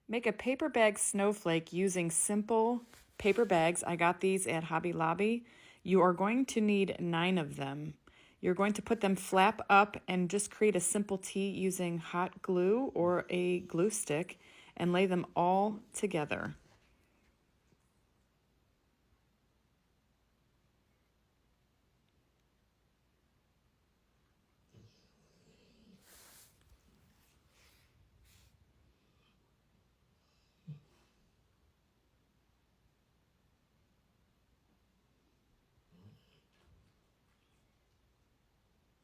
Make a paper bag snowflake using simple paper bags. I got these at Hobby Lobby. You are going to need 9 of them. You're going to put them flap up and just create a simple T using hot glue or a glue stick and lay them all together.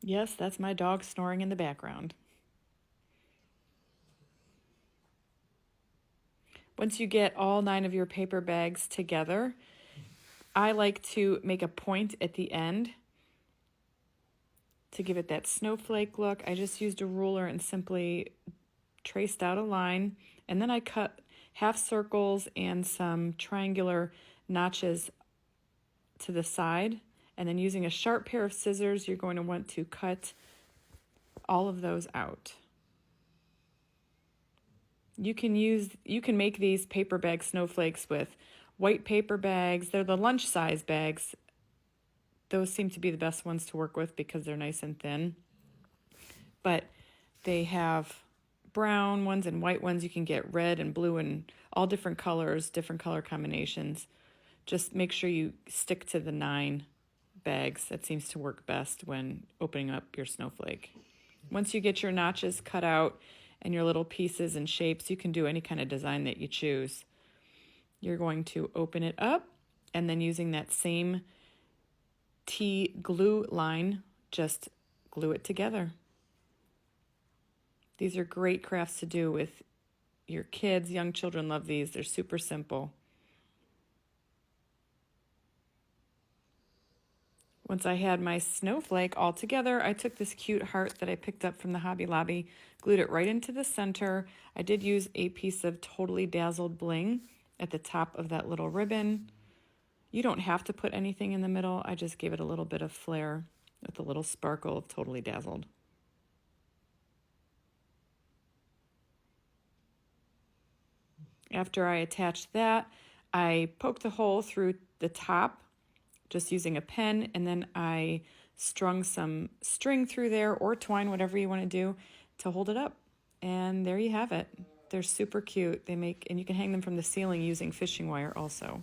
Yes, that's my dog snoring in the background. Once you get all 9 of your paper bags together, I like to make a point at the end to give it that snowflake look. I just used a ruler and simply traced out a line, and then I cut half circles and some triangular notches to the side. And then using a sharp pair of scissors, you're going to want to cut all of those out. You can make these paper bag snowflakes with white paper bags. They're the lunch size bags. Those seem to be the best ones to work with because they're nice and thin. But they have brown ones and white ones. You can get red and blue and all different colors, different color combinations. Just make sure you stick to the 9 bags. That seems to work best when opening up your snowflake. Once you get your notches cut out and your little pieces and shapes, you can do any kind of design that you choose. You're going to open it up, and then using that same T glue line, just glue it together. These are great crafts to do with your kids. Young children love these. They're super simple. Once I had my snowflake all together, I took this cute heart that I picked up from the Hobby Lobby, glued it right into the center. I did use a piece of Totally Dazzled bling at the top of that little ribbon. You don't have to put anything in the middle. I just gave it a little bit of flair with a little sparkle of Totally Dazzled. After I attached that, I poked a hole through the top just using a pen, and then I strung some string through there or twine, whatever you want to do, to hold it up. And there you have it. They're super cute. And you can hang them from the ceiling using fishing wire also.